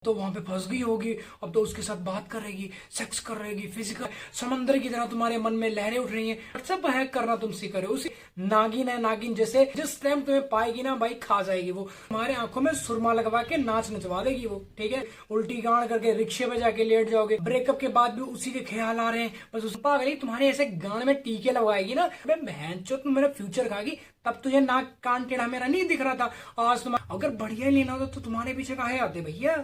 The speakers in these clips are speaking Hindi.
तो वहां पे फंस गई होगी। अब तो उसके साथ बात करेगी, सेक्स करेगी, फिजिकल समंदर की तरह तुम्हारे मन में लहरें उठ रही हैं। व्हाट्सएप हैक करना तुम सीख रहे हो। उसी नागिन है, नागिन जैसे जिस टाइम तुम्हें पाएगी ना भाई, खा जाएगी वो। तुम्हारे आंखों में सुरमा लगवा के नाच नचवा देगी वो, ठीक है। उल्टी गाड़ करके रिक्शे पे जाके लेट जाओगे। ब्रेकअप के बाद भी उसी के ख्याल आ रहे हैं, बस उस पागल तुम्हारे ऐसे गाड़ में टीके लगवाएगी ना, बहन चो तुम मेरा फ्यूचर खागी। तब तुझे नाक कान टेढ़ा मेरा नहीं दिख रहा था। आज तुम अगर बढ़िया लेना हो तो तुम्हारे पीछे काहे आते भैया।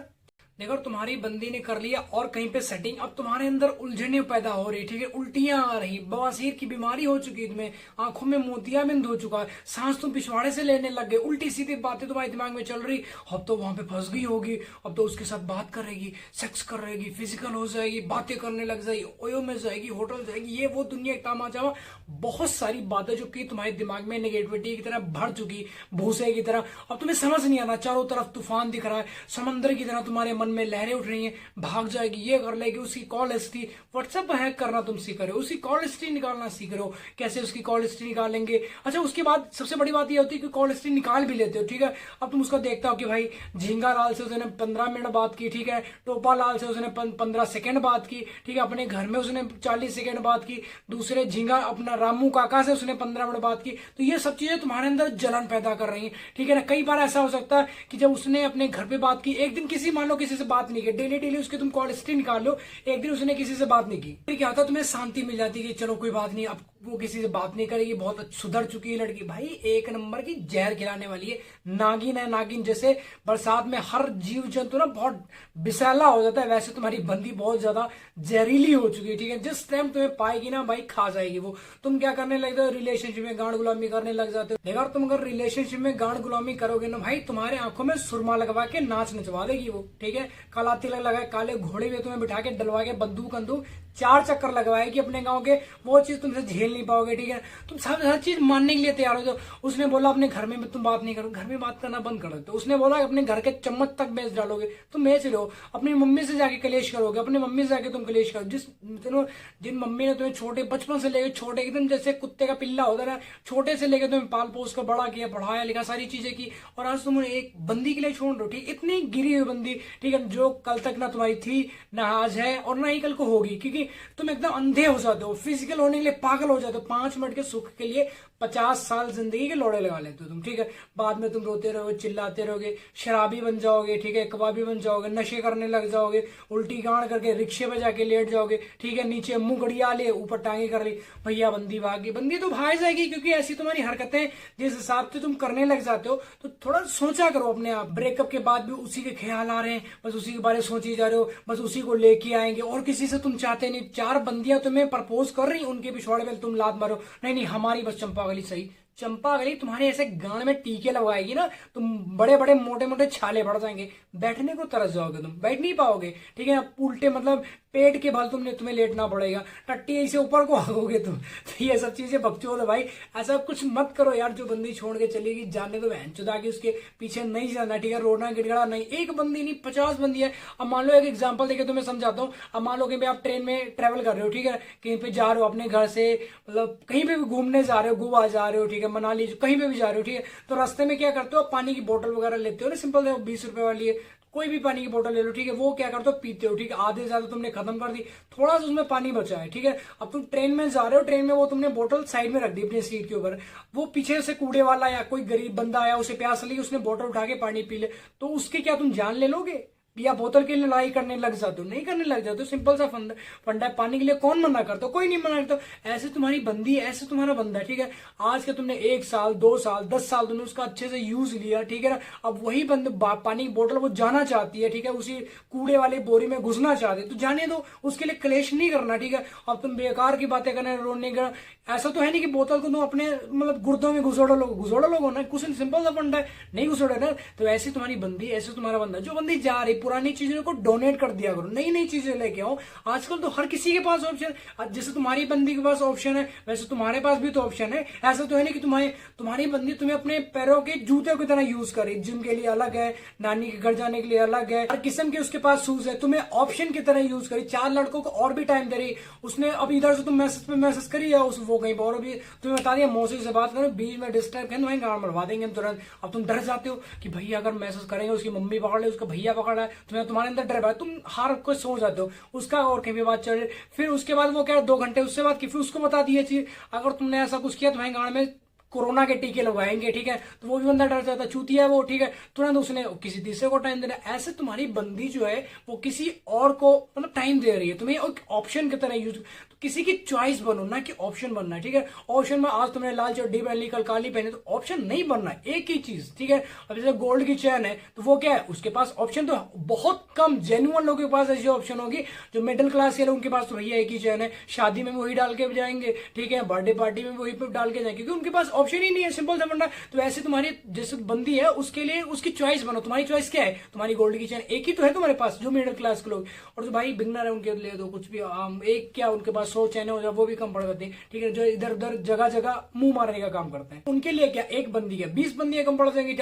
देखो तुम्हारी बंदी ने कर लिया और कहीं पे सेटिंग, अब तुम्हारे अंदर उलझने पैदा हो रही, ठीक है। उल्टियां आ रही, बवासीर की बीमारी हो चुकी तुम्हें, आंखों में मोतियाबिंद हो चुका है, सांस तुम पिछवाड़े से लेने लग गए, उल्टी सीधी बातें तुम्हारे दिमाग में चल रही। अब तो वहां पे फंस गई होगी। अब तो उसके साथ बात करेगी, सेक्स करेगी, फिजिकल हो जाएगी, बातें करने लग जाएगी, ओयो में जाएगी, होटल जाएगी, ये वो दुनिया तमाचा, बहुत सारी बातें जो कि तुम्हारे दिमाग में नेगेटिविटी की तरह भर चुकी, भूसे की तरह। अब तुम्हें समझ नहीं आना, चारों तरफ तूफान दिख रहा है, समंदर की तरह तुम्हारे मन में लहरें उठ रही हैं, भाग जाएगी, ये कर लेगी। उसकी कॉल हिस्ट्री, व्हाट्सएप हैक करना तुम सीख रहे हो, उसी कॉल हिस्ट्री निकालना सीख रहे हो। कैसे उसकी कॉल हिस्ट्री निकालेंगे। अच्छा उसके बाद सबसे बड़ी बात ये होती है कि कॉल हिस्ट्री निकाल भी लेते हो, ठीक है। अब तुम उसका देखता हो कि भाई झींगा लाल से उसने 15 मिनट बात की, ठीक है। टोपा लाल से उसने 15 सेकंड बात की, ठीक है। अपने घर में उसने 40 सेकंड बात की। दूसरे झींगा अपना रामू काका से उसने 15 मिनट बात की। तो ये सब चीजें तुम्हारे अंदर जलन पैदा कर रही हैं, ठीक है ना। कई बार ऐसा हो सकता है कि जब उसने अपने घर पे बात की, एक दिन किसी मान लो किसी से बात नहीं की, डेली डेली उसके तुम कॉल हिस्ट्री निकाल लो, एक दिन उसने किसी से बात नहीं की, फिर क्या होता है तुम्हें शांति मिल जाती है कि चलो कोई बात नहीं, अब वो किसी से बात नहीं करेगी, बहुत सुधर चुकी है लड़की। भाई एक नंबर की जहर खिलाने वाली है, नागिन है, नागिन जैसे बरसात में हर जीव जंतु ना बहुत विषैला हो जाता है, वैसे तुम्हारी बंदी बहुत ज्यादा जहरीली हो चुकी है, ठीक है। जिस टाइम तुम्हें पाएगी ना भाई, खा जाएगी वो। तुम क्या करने लगते हो, रिलेशनशिप में गांड गुलामी करने लग जाते हो। देखो तुम अगर रिलेशनशिप में गांड गुलामी करोगे ना भाई, तुम्हारे आंखों में सुरमा लगवा के नाच नचवा देगी वो, ठीक है। काला तिलक लगाए, काले घोड़े में तुम्हें बिठा के डलवा के बंदूक अंदूक 4 चक्कर लगवाएगी अपने गांव के, वो चीज तुमसे झेल नहीं पाओगे, ठीक है। तुम सब हर चीज मानने के लिए तैयार हो जाओ। उसने बोला अपने घर में तुम बात नहीं करो, घर में बात करना बंद कर दो। उसने बोला अपने घर के चम्मच तक बेच डालोगे, तुम बेच रहे हो। अपनी मम्मी से जाके कलेश करोगे, अपनी मम्मी से जाके तुम कलेश करो। जिन मम्मी ने तुम्हें छोटे बचपन से लेकर छोटे एकदम जैसे कुत्ते का पिल्ला होता है, छोटे से लेकर तुम्हें पाल पोस कर बड़ा किया, पढ़ाया लिखा, सारी चीजें की, और आज तुम एक बंदी के लिए छोड़ रहे हो, ठीक। इतनी गिरी हुई बंदी, ठीक है, जो कल तक ना तुम्हारी थी, ना आज है, और ना ही कल को होगी, क्योंकि तुम एकदम अंधे हो जाते हो, फिजिकल होने के लिए पागल हो जाते हो। 5 मिनट के सुख के लिए 50 साल जिंदगी के लोड़े लगा लेते हो तुम, ठीक है। बाद में तुम रोते रहोगे, चिल्लाते रहोगे, शराबी बन जाओगे, ठीक है, कबाबी बन जाओगे, नशे करने लग जाओगे, उल्टी गाड़ करके रिक्शे पे जाके लेट जाओगे, ठीक है। नीचे मुंह गड़िया ले, ऊपर टांगे कर ली, भैया बंदी भाग गई। बंदी तो भाग जाएगी, क्योंकि ऐसी तुम्हारी हरकतें जिस हिसाब से तुम करने लग जाते हो। तो थोड़ा सोचा करो अपने आप। ब्रेकअप के बाद भी उसी के ख्याल आ रहे हैं, बस उसी के बारे में सोची जा रहे हो, बस उसी को लेके आएंगे, और किसी से तुम चाहते नहीं। 4 बंदियां तुम्हें प्रपोज कर रही, उनके पिछवाड़े में तुम लात मारो, नहीं नहीं हमारी बस चंपा गली सही। चंपा गली तुम्हारे ऐसे गांड में टीके लगवाएगी ना, तुम बड़े बड़े मोटे मोटे छाले पड़ जाएंगे, बैठने को तरस जाओगे, तुम बैठ नहीं पाओगे, ठीक है। उल्टे मतलब पेट के बल तुम्हें लेटना पड़ेगा, टट्टी ऐसे ऊपर को आगोगे तुम। तो ये सब चीजें बकचोद है भाई, ऐसा कुछ मत करो यार। जो बंदी छोड़ के चलेगी, जाने तो बहन चुदा के उसके पीछे नहीं जाना, ठीक है। रोना गिड़गड़ा नहीं, एक बंदी नहीं 50 बंदी है। अब मान लो एक एग्जाम्पल देके तुम्हें समझाता हूँ। अब मान लो कि आप ट्रेन में ट्रेवल कर रहे हो, ठीक है, कहीं पे जा रहे हो अपने घर से, मतलब कहीं पे भी घूमने जा रहे हो, गोवा जा रहे हो, ठीक है, मनाली, कहीं पे भी जा रहे हो, ठीक है। तो रास्ते में क्या करते हो, पानी की बोतल वगैरह लेते हो ना, सिंपल 20 रुपए वाली है, कोई भी पानी की बोतल ले लो, ठीक है। वो क्या करते हो, पीते हो, ठीक है। आधे से ज्यादा तुमने खत्म कर दी, थोड़ा सा उसमें पानी बचा है, ठीक है। अब तुम ट्रेन में जा रहे हो, ट्रेन में वो तुमने बोतल साइड में रख दी अपनी सीट के ऊपर। वो पीछे से कूड़े वाला या कोई गरीब बंदा आया, उसे प्यास लगी, उसने बोतल उठा के पानी पी ले, तो उसके क्या तुम जान ले लोगे, या बोतल के लिए लड़ाई करने लग जाते हो? नहीं करने लग जाते हो। सिंपल सा फंडा है, पानी के लिए कौन मना करता, कोई नहीं मना करता। ऐसे तुम्हारी बंदी है, ऐसे तुम्हारा बंदा है, ठीक है। आज के तुमने 1 साल 2 साल 10 साल तुमने उसका अच्छे से यूज लिया, ठीक है ना। अब वही बंद पानी की बोतल वो जाना चाहती है, ठीक है, उसी कूड़े वाली बोरी में घुसना चाहती है, तो जाने दो, उसके लिए क्लेश नहीं करना, ठीक है। अब तुम बेकार की बातें करने, रोने का ऐसा तो है नहीं कि बोतल को तुम अपने मतलब गुर्दों में घुसोड़ो लोग ना, कुछ सिंपल सा फंडा है, नहीं घुसोड़े ना। तो ऐसी तुम्हारी बंदी, ऐसे तुम्हारा बंदा। जो बंदी जा रही, पुरानी चीजों को डोनेट कर दिया करो, नई नई चीजें लेके आओ। आजकल तो हर किसी के पास ऑप्शन, जैसे तुम्हारी बंदी के पास ऑप्शन है, वैसे तुम्हारे पास भी तो ऑप्शन है। ऐसा तो है नहीं कि तुम्हारी बंदी तुम्हें अपने पैरों के जूते की तरह यूज करे। जिम के लिए अलग है, नानी के घर जाने के लिए अलग है, हर किस्म के उसके पास शूज है, तुम्हें ऑप्शन की तरह यूज करी। 4 लड़कों को और भी टाइम दे रही, उसने अब इधर से तुम मैसेज पे मैसेज करी, या वो कहीं और भी तुम्हें बता दिया मौसी से बात करो, बीच में डिस्टर्ब करें, वहीं गाड़ मरवा देंगे तुरंत। अब तुम डर जाते हो कि भैया अगर मैसेज करेंगे, उसकी मम्मी पकड़ ले, उसका भैया पकड़ है, तुम्हें तुम्हारे अंदर डर है, तुम हार को सो जाते हो, उसका और कहीं भी बात चल रही, फिर उसके बाद वो क्या 2 घंटे उससे बात की, फिर उसको बता दिए चीज, अगर तुमने ऐसा कुछ किया तुम्हारे गांव में कोरोना के टीके लगवाएंगे, ठीक है, तो वो भी बंदा डर जाता है, चूतिया है वो, ठीक है, तुरंत उसने किसी तीसरे को टाइम देना। ऐसे तुम्हारी बंदी जो है वो किसी और को मतलब टाइम दे रही है, तुम्हें एक ऑप्शन की तरह यूज, तो किसी की चॉइस बनो ना कि ऑप्शन बनना है, ठीक है। ऑप्शन में आज तुमने लाल चड्डी पहन ली, कल काली पहनी, तो ऑप्शन नहीं बनना है, एक ही चीज, ठीक है। अब जैसे गोल्ड की चैन है तो वो क्या है, उसके पास ऑप्शन तो बहुत कम जेन्युइन लोगों के पास ऐसी ऑप्शन होगी, जो मिडिल क्लास के लोग उनके पास तो भैया एक ही चैन है, शादी में वही डाल के जाएंगे, ठीक है, बर्थडे पार्टी में वही डाल के जाएंगे, क्योंकि उनके पास ऑप्शन ही नहीं है, सिंपल सा बनना। तो ऐसे तुम्हारी जैसे बंदी है उसके लिए उसकी चॉइस बनो, तुम्हारी चॉइस क्या है, तुम्हारी गोल्ड की चैन एक ही तो है तुम्हारे पास, जो मिडिल क्लास के लोग, और जो भाई बिगनर है उनके लिए तो कुछ भी एक क्या उनके पास 100 चैनल हो जाए वो भी कम पड़ जाते हैं, ठीक है, जो इधर उधर जगह जगह मुंह मारने का काम करते हैं, उनके लिए क्या एक बंदी है 20 बंदियां कम पड़ जाएंगी,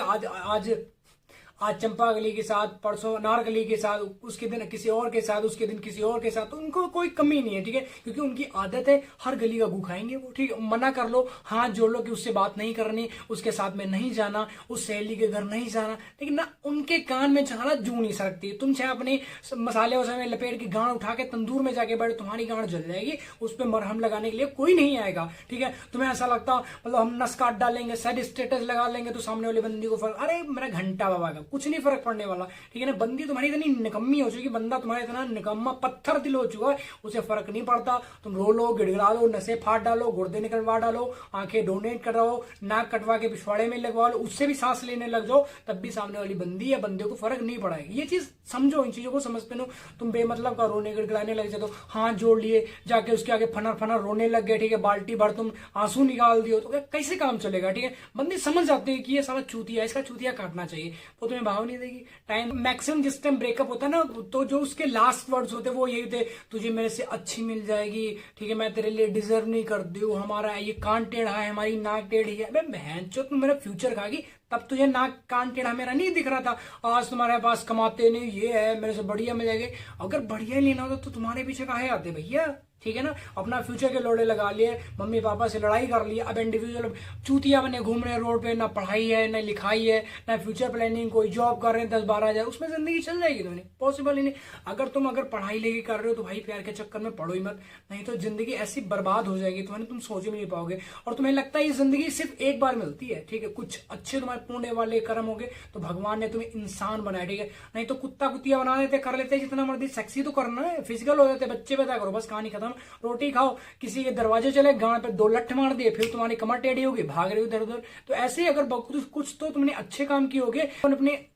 आज चंपा गली के साथ, परसों नारगली के साथ, उसके दिन किसी और के साथ, उसके दिन किसी और के साथ, तो उनको कोई कमी नहीं है, ठीक है, क्योंकि उनकी आदत है हर गली का गू खाएंगे वो, ठीक है। मना कर लो, हाथ जोड़ लो कि उससे बात नहीं करनी, उसके साथ में नहीं जाना, उस सहेली के घर नहीं जाना, लेकिन ना उनके कान में जाना जू नहीं सकती। तुम चाहे अपने मसाले वसाले में लपेट के गांड उठा के तंदूर में जाके बैठे, तुम्हारी गांड जल जाएगी, उस पर मरहम लगाने के लिए कोई नहीं आएगा, ठीक है। तुम्हें ऐसा लगता मतलब हम नस काट डालेंगे, सैड स्टेटस लगा लेंगे तो सामने वाली बंदी को फर्क, अरे मेरा घंटा बाबा का कुछ नहीं फर्क पड़ने वाला, ठीक है ना। बंदी तुम्हारी इतनी निकम्मी हो चुकी, बंदा तुम्हारा इतना निकम्मा पत्थर दिल हो चुका है, उसे फर्क नहीं पड़ता, तुम रो लो, गिड़गिड़ा लो, नशे फाड़ डालो, गुर्दे निकलवा डालो, आंखें डोनेट कराओ, नाक कटवा के पिछवाड़े में लगवा लो, उससे भी सांस लेने लग जाओ, तब भी सामने वाली बंदी या बंदे को फर्क नहीं पड़ेगा। ये चीज समझो, इन चीजों को समझते हो। तुम बेमतलब का रोने गिड़गिड़ाने लग जाते हो, हाथ जोड़ लिए, जाके उसके आगे फनर फनर रोने लग गए, ठीक है, बाल्टी भर तुम आंसू निकाल दियो, तो कैसे काम चलेगा, ठीक है। बंदी समझ जाते हैं कि ये साला चूतिया है, इसका चूतिया काटना चाहिए, वो तुम्हें भाव नहीं देगी। टाइम मैक्सिमम जिस टाइम ब्रेकअप होता है ना, तो जो उसके लास्ट वर्ड्स होते हैं वो यही होते, तुझे मेरे से अच्छी मिल जाएगी, ठीक है, मैं तेरे लिए डिजर्व नहीं करती हूँ, हमारा ये कान टेढ़ा है, हमारी नाक टेढ़ी है। अबे बहनचोद, तुम मेरा फ्यूचर खागी, तब तुझे नाक कान टेढ़ा मेरा नहीं दिख रहा था, आज तुम्हारे पास कमाते नहीं, ये है मेरे से बढ़िया मिल जाएगी। अगर बढ़िया लेना होता तो तुम्हारे पीछे काहे आते भैया, ठीक है ना। अपना फ्यूचर के लोड़े लगा लिए, मम्मी पापा से लड़ाई कर ली, अब इंडिविजुअल चूतिया बने घूम रहे रोड पे, ना पढ़ाई है ना लिखाई है ना फ्यूचर प्लानिंग, कोई जॉब कर रहे हैं 10-12 हजार, उसमें जिंदगी चल जाएगी तुम्हें, पॉसिबल ही नहीं। अगर पढ़ाई लेके कर रहे हो तो भाई प्यार के चक्कर में पढ़ो ही मत, नहीं तो जिंदगी ऐसी बर्बाद हो जाएगी तुम्हें, तुम सोच भी नहीं पाओगे। और तुम्हें लगता है ये जिंदगी सिर्फ एक बार मिलती है, ठीक है, कुछ अच्छे तुम्हारे पुण्य वाले कर्म हो गए तो भगवान ने तुम्हें इंसान बनाया, ठीक है, नहीं तो कुत्ता कुतिया बना देते, कर लेते जितना मर्जी, सेक्सी तो करना है, फिजिकल हो जाते, बच्चे पैदा करो, बस कहानी खत्म। रोटी खाओ, किसी के दरवाजे चले, गांड पे 2 लठ मार दिए, फिर तुम्हारी कमर टेढ़ी होगी, भाग रही हो इधर उधर। तो ऐसे ही अगर कुछ तो तुमने अच्छे काम किए होगे,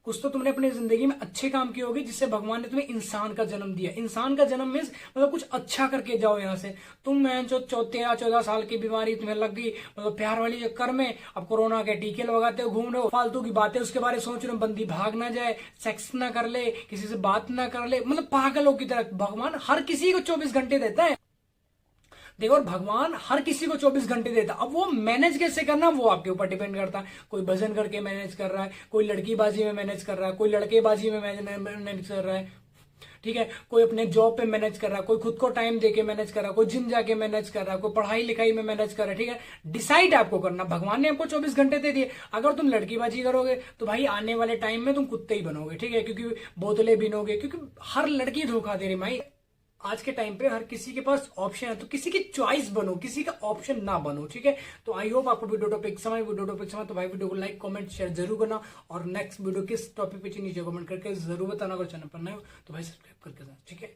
कुछ तो तुमने अपनी जिंदगी में अच्छे काम किए होगे, जिससे भगवान ने तुम्हें इंसान का जन्म दिया। इंसान का जन्म मीन्स मतलब कुछ अच्छा करके जाओ यहाँ से। तुम 13-14 साल की बीमारी तुम्हें लग गई मतलब प्यार वाली चक्कर में, अब कोरोना के टीके लगाते हो, घूम रहे हो, फालतू की बातें उसके बारे में सोच रहे हो, बंदी भाग ना जाए, सेक्स ना कर ले, किसी से बात ना कर ले, मतलब पागलों की तरह। भगवान हर किसी को 24 घंटे देता है, देखो, भगवान हर किसी को 24 घंटे देता। अब वो मैनेज कैसे करना वो आपके ऊपर डिपेंड करता है। कोई भजन करके मैनेज कर रहा है, कोई लड़कीबाजी में मैनेज कर रहा है, कोई लड़केबाजी में मैनेज कर रहा है, ठीक है, कोई अपने जॉब पे मैनेज कर रहा है, कोई खुद को टाइम देके मैनेज कर रहा है, कोई जिम जाके मैनेज कर रहा है, कोई पढ़ाई लिखाई में मैनेज कर रहा है, ठीक है। डिसाइड आपको करना, भगवान ने आपको 24 घंटे दे दिए। अगर तुम लड़कीबाजी करोगे तो भाई आने वाले टाइम में तुम कुत्ते ही बनोगे, ठीक है, क्योंकि बोतलें बिनोगे, क्योंकि हर लड़की धोखा दे रही भाई। आज के टाइम पे हर किसी के पास ऑप्शन है, तो किसी की चॉइस बनो, किसी का ऑप्शन ना बनो, ठीक है। तो आई होप आपको वीडियो टॉपिक समझ तो भाई वीडियो को लाइक कमेंट शेयर जरूर करना, और नेक्स्ट वीडियो किस टॉपिक पे नीचे कमेंट करके जरूर बताना। अगर चैनल पर नए हो तो भाई सब्सक्राइब करके, ठीक है।